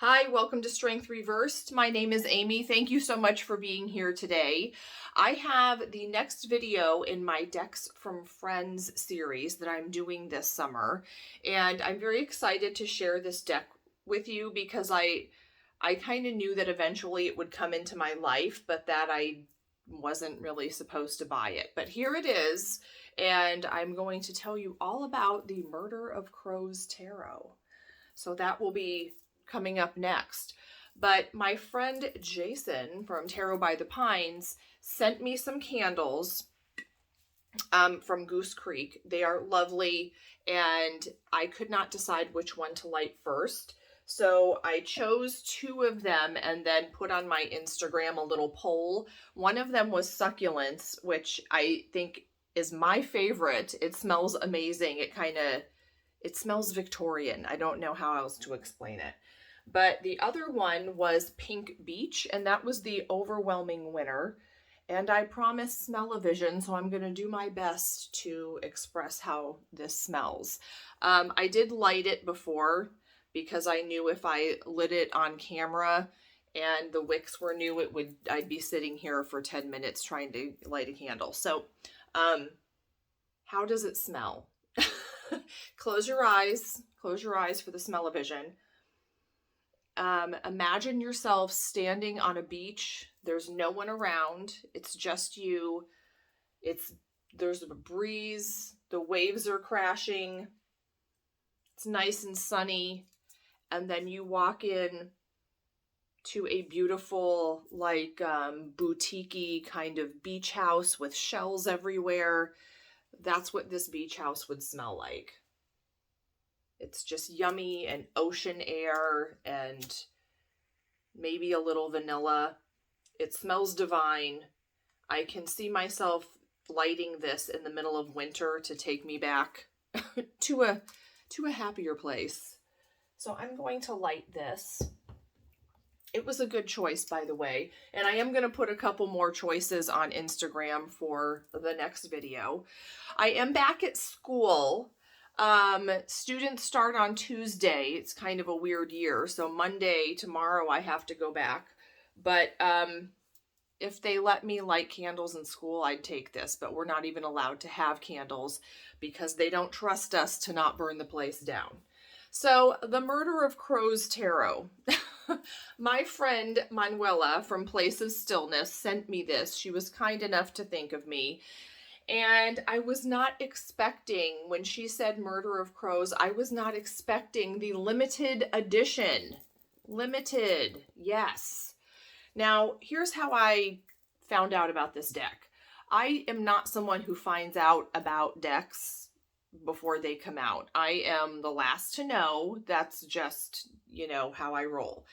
Hi, welcome to Strength Reversed. My name is Amy. Thank you so much for being here today. I have the next video in my Decks from Friends series that I'm doing this summer, and I'm very excited to share this deck with you because I kind of knew that eventually it would come into my life, but that I wasn't really supposed to buy it. But here it is, and I'm going to tell you all about the Murder of Crows Tarot. So that will be coming up next. But my friend Jason from Tarot by the Pines sent me some candles from Goose Creek. They are lovely, and I could not decide which one to light first. So I chose two of them and then put on my Instagram a little poll. One of them was Succulents, which I think is my favorite. It smells amazing. It smells Victorian. I don't know how else to explain it. But the other one was Pink Beach, and that was the overwhelming winner. And I promised smell-o-vision, so I'm going to do my best to express how this smells. I did light it before because I knew if I lit it on camera and the wicks were new, I'd be sitting here for 10 minutes trying to light a candle. So, how does it smell? Close your eyes for the smell-o-vision. Imagine yourself standing on a beach. There's no one around. It's just you. There's a breeze. The waves are crashing. It's nice and sunny. And then you walk in to a beautiful, boutique-y kind of beach house with shells everywhere. That's what this beach house would smell like. It's just yummy and ocean air and maybe a little vanilla. It smells divine. I can see myself lighting this in the middle of winter to take me back to a happier place. So I'm going to light this. It was a good choice, by the way, and I am going to put a couple more choices on Instagram for the next video. I am back at school. Students start on Tuesday. It's kind of a weird year. So Monday, tomorrow, I have to go back. But if they let me light candles in school, I'd take this. But we're not even allowed to have candles because they don't trust us to not burn the place down. So the Murder of Crows Tarot. My friend Manuela from Place of Stillness sent me this. She was kind enough to think of me. And I was not expecting, when she said Murder of Crows, I was not expecting the limited edition. Limited, yes. Now, here's how I found out about this deck. I am not someone who finds out about decks before they come out. I am the last to know. That's just, how I roll.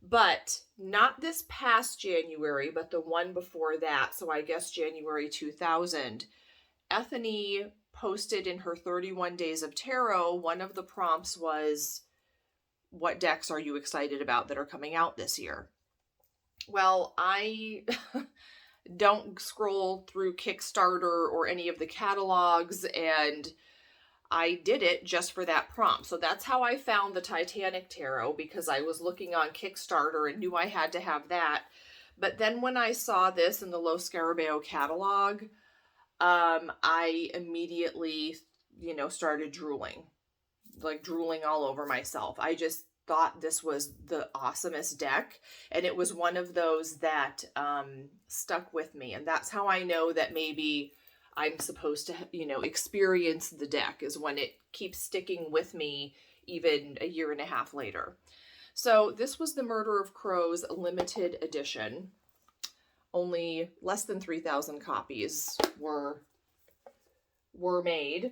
But not this past January, but the one before that. So I guess January 2000. Ethany posted in her 31 Days of Tarot, one of the prompts was, what decks are you excited about that are coming out this year? Well, I don't scroll through Kickstarter or any of the catalogs, and I did it just for that prompt. So that's how I found the Titanic Tarot, because I was looking on Kickstarter and knew I had to have that. But then when I saw this in the Los Scarabeo catalog, I immediately, started drooling all over myself. I just thought this was the awesomest deck, and it was one of those that stuck with me. And that's how I know that maybe I'm supposed to, experience the deck, is when it keeps sticking with me even a year and a half later. So this was the Murder of Crows limited edition. Only less than 3,000 copies were made.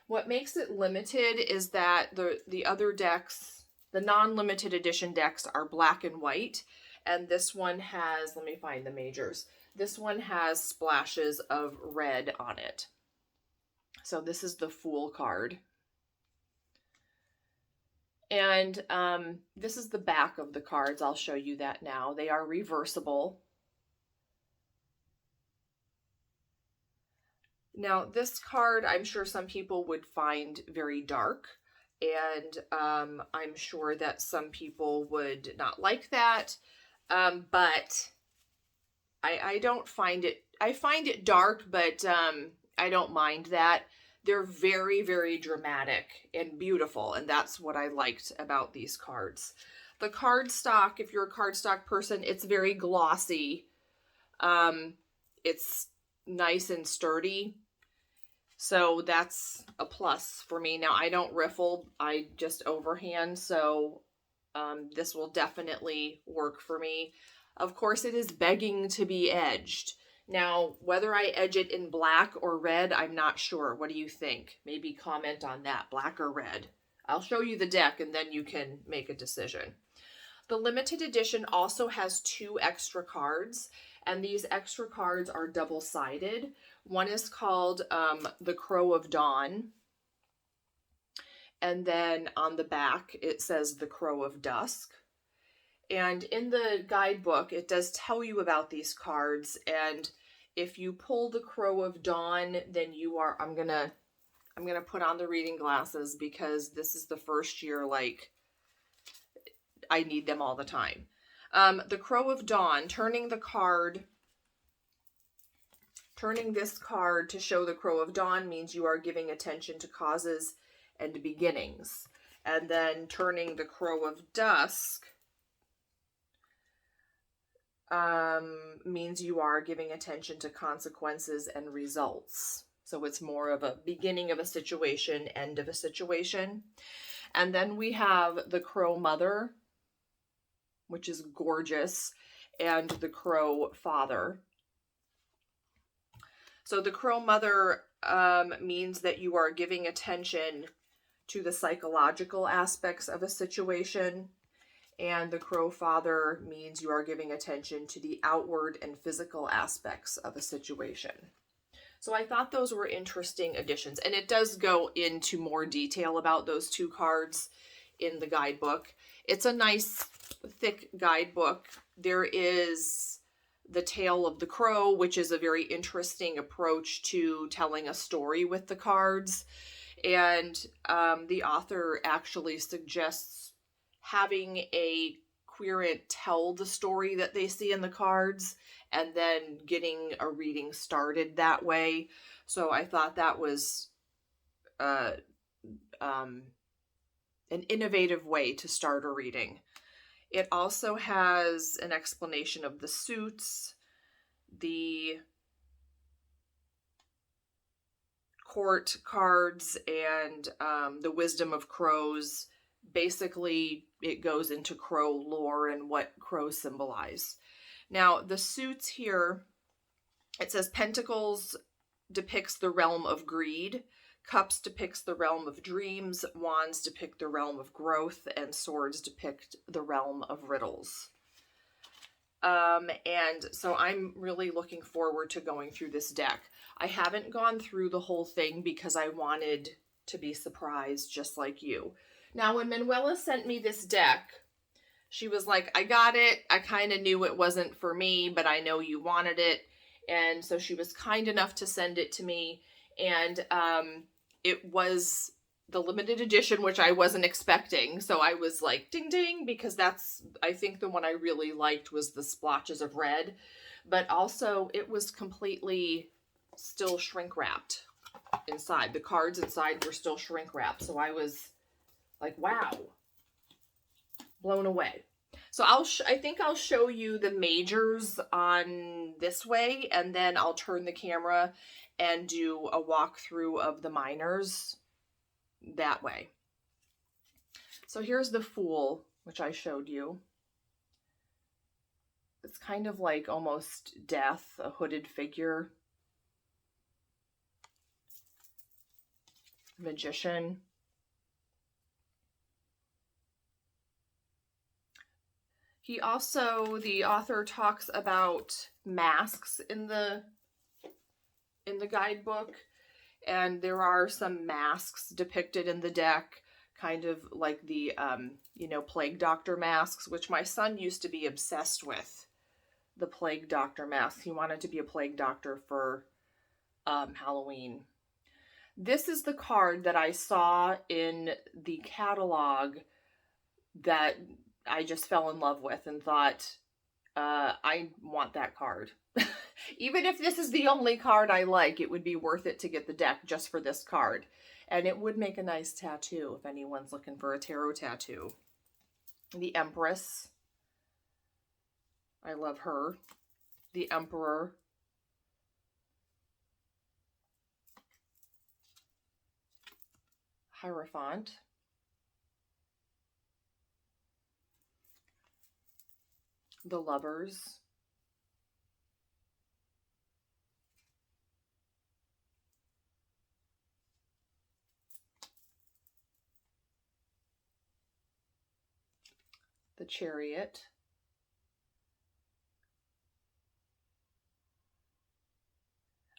What makes it limited is that the other decks, the non-limited edition decks, are black and white, and this one has, let me find the majors. This one has splashes of red on it. So this is the Fool card. And this is the back of the cards. I'll show you that now. They are reversible. Now, this card, I'm sure some people would find very dark, and I'm sure that some people would not like that, but I don't find it, I find it dark, but I don't mind that. They're very, very dramatic and beautiful, and that's what I liked about these cards. The cardstock, if you're a cardstock person, it's very glossy. It's nice and sturdy. So that's a plus for me. Now, I don't riffle, I just overhand, so this will definitely work for me. Of course, it is begging to be edged. Now, whether I edge it in black or red, I'm not sure. What do you think? Maybe comment on that, black or red. I'll show you the deck and then you can make a decision. The limited edition also has 2 extra cards, and these extra cards are double-sided. One is called The Crow of Dawn, and then on the back it says The Crow of Dusk. And in the guidebook, it does tell you about these cards, and if you pull the Crow of Dawn, then you are, I'm gonna put on the reading glasses because this is the first year, like, I need them all the time. The Crow of Dawn, turning this card to show the Crow of Dawn means you are giving attention to causes and beginnings. And then turning the Crow of Dusk means you are giving attention to consequences and results. So it's more of a beginning of a situation, end of a situation. And then we have the Crow Mother, which is gorgeous, and the Crow Father. So the Crow Mother means that you are giving attention to the psychological aspects of a situation, and the Crow Father means you are giving attention to the outward and physical aspects of a situation. So I thought those were interesting additions, and it does go into more detail about those 2 cards in the guidebook. It's a nice, thick guidebook. There is the Tale of the Crow, which is a very interesting approach to telling a story with the cards. And the author actually suggests having a querent tell the story that they see in the cards and then getting a reading started that way. So I thought that was an innovative way to start a reading. It also has an explanation of the suits, the court cards, and the wisdom of crows. Basically, it goes into crow lore and what crows symbolize. Now, the suits here, it says Pentacles depicts the realm of greed, Cups depicts the realm of dreams, Wands depict the realm of growth, and Swords depict the realm of riddles. And so I'm really looking forward to going through this deck. I haven't gone through the whole thing because I wanted to be surprised just like you. Now, when Manuela sent me this deck, she was like, I got it. I kind of knew it wasn't for me, but I know you wanted it. And so she was kind enough to send it to me. And it was the limited edition, which I wasn't expecting. So I was like, ding, ding, because that's, I think the one I really liked was the splotches of red. But also it was completely still shrink wrapped inside. The cards inside were still shrink wrapped. So I was like, wow, blown away. So I think I'll show you the majors on this way, and then I'll turn the camera and do a walkthrough of the minors that way. So here's the Fool, which I showed you. It's kind of like almost death, a hooded figure. Magician. He also, the author talks about masks in the guidebook, and there are some masks depicted in the deck, kind of like the, plague doctor masks, which my son used to be obsessed with, the plague doctor masks. He wanted to be a plague doctor for Halloween. This is the card that I saw in the catalog that I just fell in love with and thought, I want that card. Even if this is the only card I like, it would be worth it to get the deck just for this card. And it would make a nice tattoo if anyone's looking for a tarot tattoo. The Empress. I love her. The Emperor. Hierophant. The Lovers. The Chariot.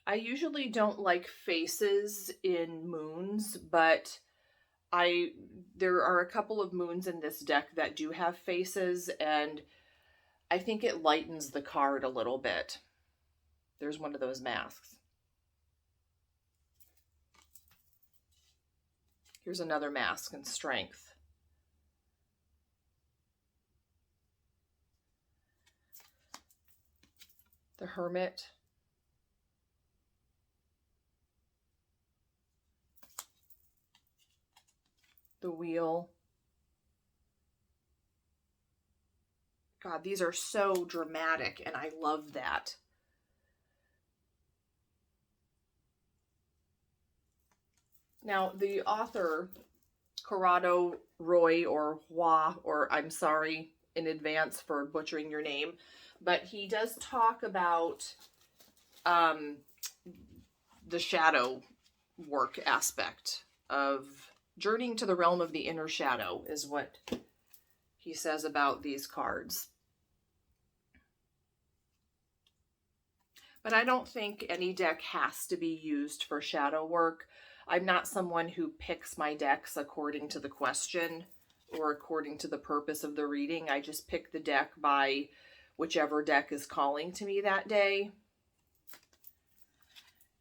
I usually don't like faces in moons, but there are a couple of moons in this deck that do have faces, and I think it lightens the card a little bit. There's one of those masks. Here's another mask in Strength. The Hermit. The Wheel. God, these are so dramatic, and I love that. Now, the author, Corrado Roy, or Hua, or I'm sorry in advance for butchering your name, but he does talk about the shadow work aspect of journeying to the realm of the inner shadow is what he says about these cards. But I don't think any deck has to be used for shadow work. I'm not someone who picks my decks according to the question or according to the purpose of the reading. I just pick the deck by whichever deck is calling to me that day.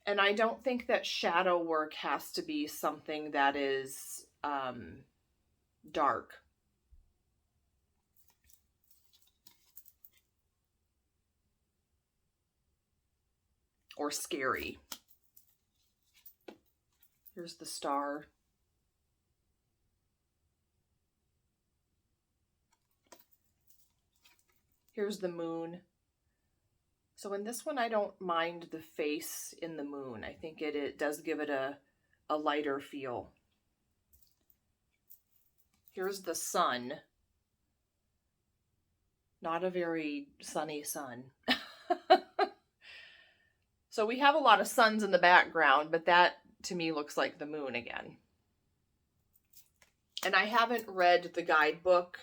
And I don't think that shadow work has to be something that is dark. Or scary. Here's the Star. Here's the Moon. So in this one, I don't mind the face in the moon. I think it does give it a lighter feel. Here's the Sun. Not a very sunny sun. So we have a lot of suns in the background, but that to me looks like the moon again. And I haven't read the guidebook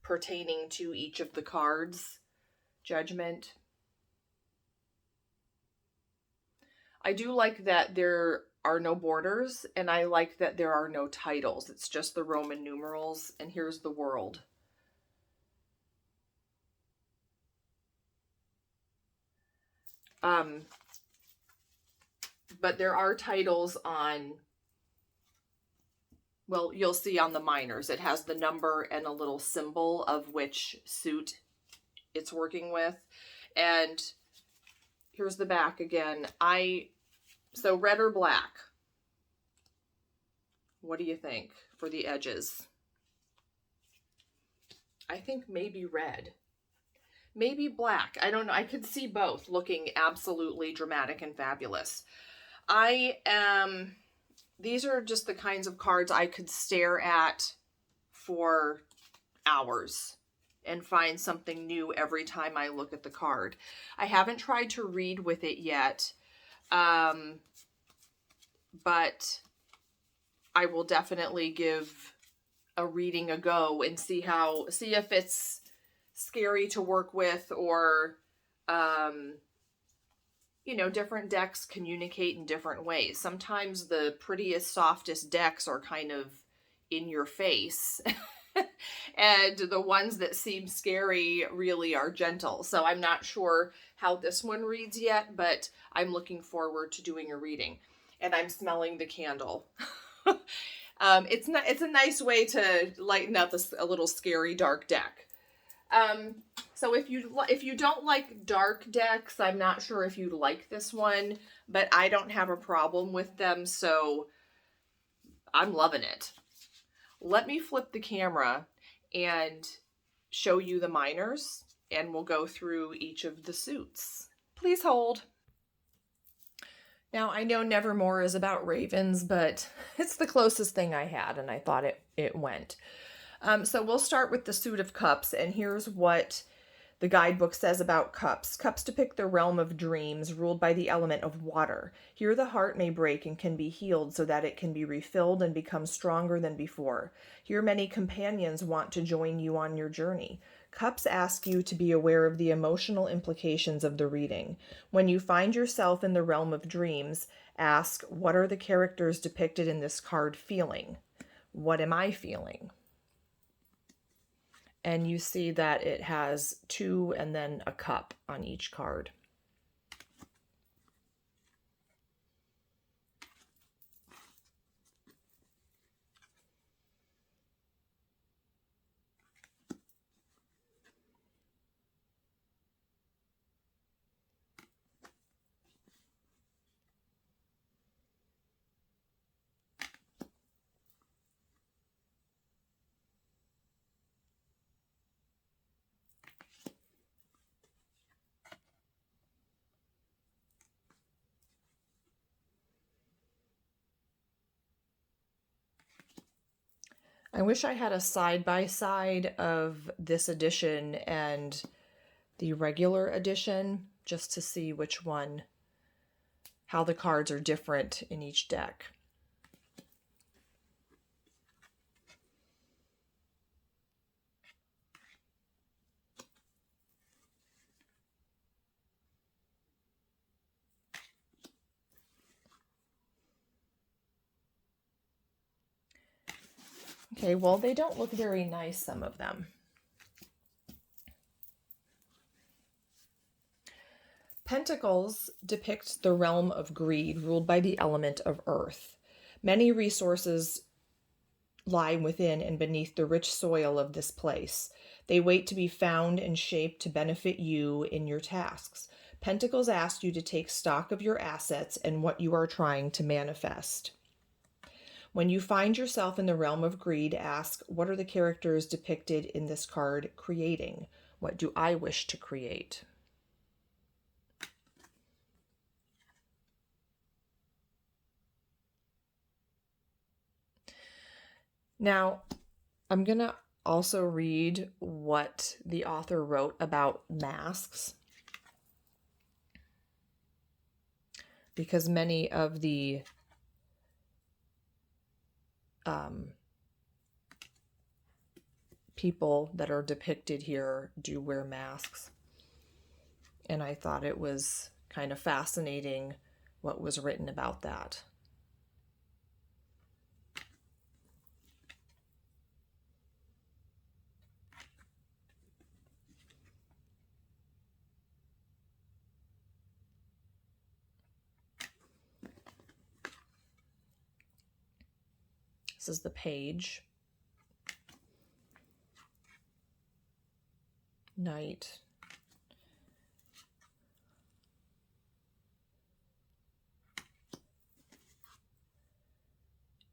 pertaining to each of the cards. Judgment. I do like that there are no borders, and I like that there are no titles. It's just the Roman numerals, and here's the World. But there are titles on, well, you'll see on the minors. It has the number and a little symbol of which suit it's working with. And here's the back again. So red or black? What do you think for the edges? I think maybe red. Maybe black. I don't know. I could see both looking absolutely dramatic and fabulous. These are just the kinds of cards I could stare at for hours and find something new every time I look at the card. I haven't tried to read with it yet, but I will definitely give a reading a go and see if it's scary to work with, or different decks communicate in different ways. Sometimes the prettiest, softest decks are kind of in your face. And the ones that seem scary really are gentle. So I'm not sure how this one reads yet, but I'm looking forward to doing a reading. and I'm smelling the candle. It's a nice way to lighten up a little scary dark deck. So if you don't like dark decks, I'm not sure if you like this one, but I don't have a problem with them, so I'm loving it. Let me flip the camera and show you the minors, and we'll go through each of the suits. Please hold. Now, I know Nevermore is about ravens, but it's the closest thing I had, and I thought it went. So we'll start with the Suit of Cups, and here's what the guidebook says about cups. Cups depict the realm of dreams ruled by the element of water. Here the heart may break and can be healed so that it can be refilled and become stronger than before. Here many companions want to join you on your journey. Cups ask you to be aware of the emotional implications of the reading. When you find yourself in the realm of dreams, ask, what are the characters depicted in this card feeling? What am I feeling? And you see that it has 2 and then a cup on each card. I wish I had a side-by-side of this edition and the regular edition, just to see which one, how the cards are different in each deck. Okay, well, they don't look very nice, some of them. Pentacles depict the realm of greed ruled by the element of earth. Many resources lie within and beneath the rich soil of this place. They wait to be found and shaped to benefit you in your tasks. Pentacles ask you to take stock of your assets and what you are trying to manifest. When you find yourself in the realm of greed, ask, what are the characters depicted in this card creating? What do I wish to create? Now, I'm going to also read what the author wrote about masks, because many of the people that are depicted here do wear masks. And I thought it was kind of fascinating what was written about that. This is the page. Knight.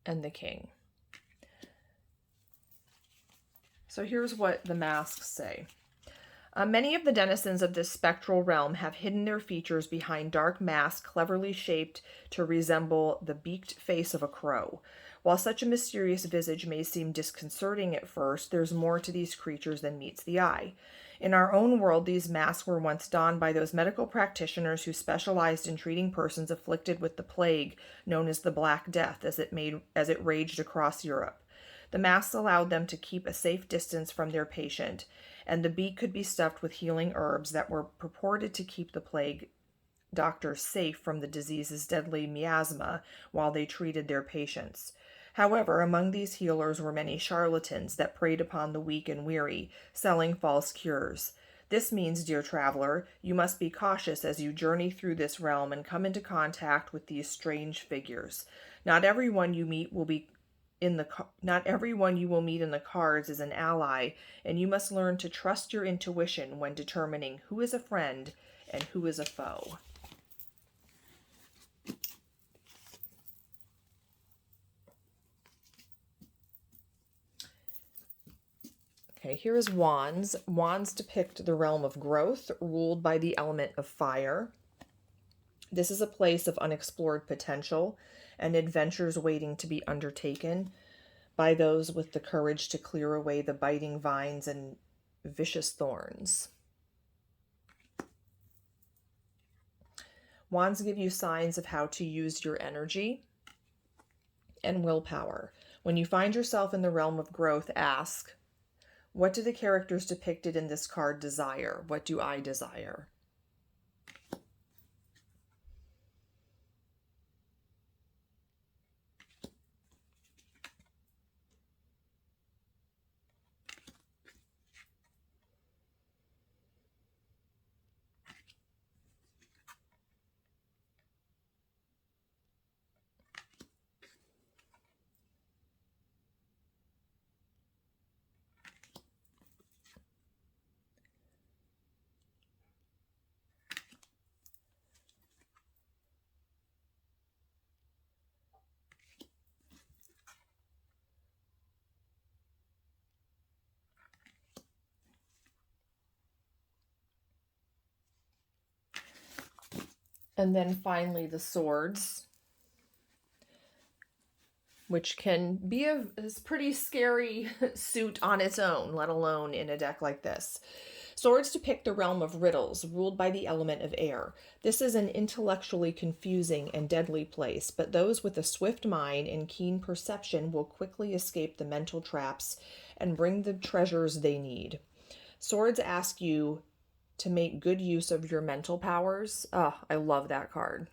And the king. So here's what the masks say. Many of the denizens of this spectral realm have hidden their features behind dark masks cleverly shaped to resemble the beaked face of a crow. While such a mysterious visage may seem disconcerting at first, there's more to these creatures than meets the eye. In our own world, these masks were once donned by those medical practitioners who specialized in treating persons afflicted with the plague known as the Black Death as it raged across Europe. The masks allowed them to keep a safe distance from their patient, and the beak could be stuffed with healing herbs that were purported to keep the plague doctors safe from the disease's deadly miasma while they treated their patients. However, among these healers were many charlatans that preyed upon the weak and weary, selling false cures. This means, dear traveler, you must be cautious as you journey through this realm and come into contact with these strange figures. Not everyone you meet will be not everyone you will meet in the cards is an ally, and you must learn to trust your intuition when determining who is a friend and who is a foe. Okay, here is Wands. Wands depict the realm of growth, ruled by the element of fire. This is a place of unexplored potential and adventures waiting to be undertaken by those with the courage to clear away the biting vines and vicious thorns. Wands give you signs of how to use your energy and willpower. When you find yourself in the realm of growth, ask, what do the characters depicted in this card desire? What do I desire? And then finally the swords, which can be a pretty scary suit on its own, let alone in a deck like this. Swords depict the realm of riddles, ruled by the element of air. This is an intellectually confusing and deadly place, but those with a swift mind and keen perception will quickly escape the mental traps and bring the treasures they need. Swords ask you to make good use of your mental powers. Oh, I love that card.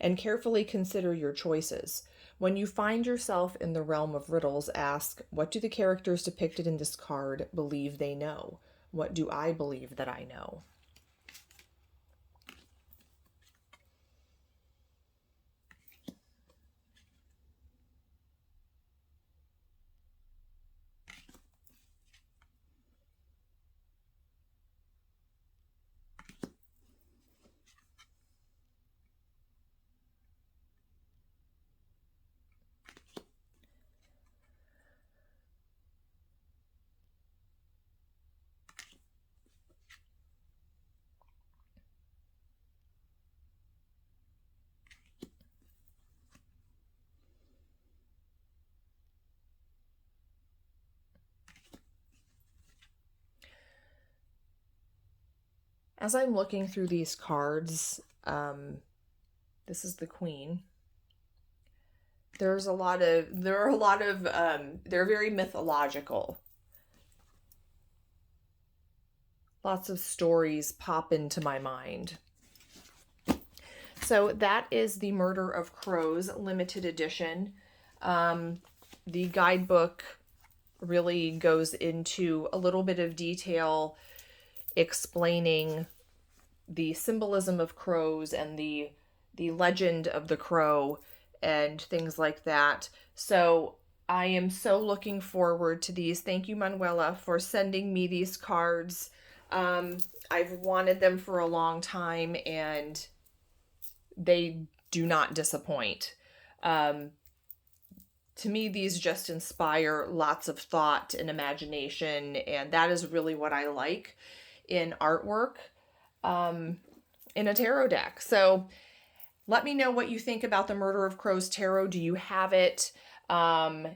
And carefully consider your choices. When you find yourself in the realm of riddles, ask, what do the characters depicted in this card believe they know? What do I believe that I know? As I'm looking through these cards, this is the Queen. They're very mythological. Lots of stories pop into my mind. So that is the Murder of Crows limited edition. The guidebook really goes into a little bit of detail explaining the symbolism of crows and the legend of the crow and things like that. So I am so looking forward to these. Thank you, Manuela, for sending me these cards. I've wanted them for a long time, and they do not disappoint. To me, these just inspire lots of thought and imagination, and that is really what I like in artwork, in a tarot deck. So let me know what you think about the Murder of Crows Tarot. Do you have it?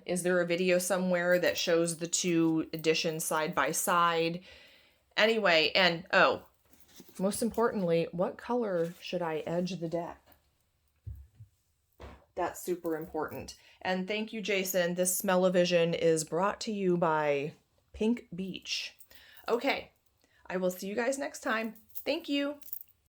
Is there a video somewhere that shows the two editions side by side? Anyway, and most importantly, what color should I edge the deck? That's super important. And thank you, Jason. This Smell-O-Vision is brought to you by Pink Beach. Okay, I will see you guys next time. Thank you.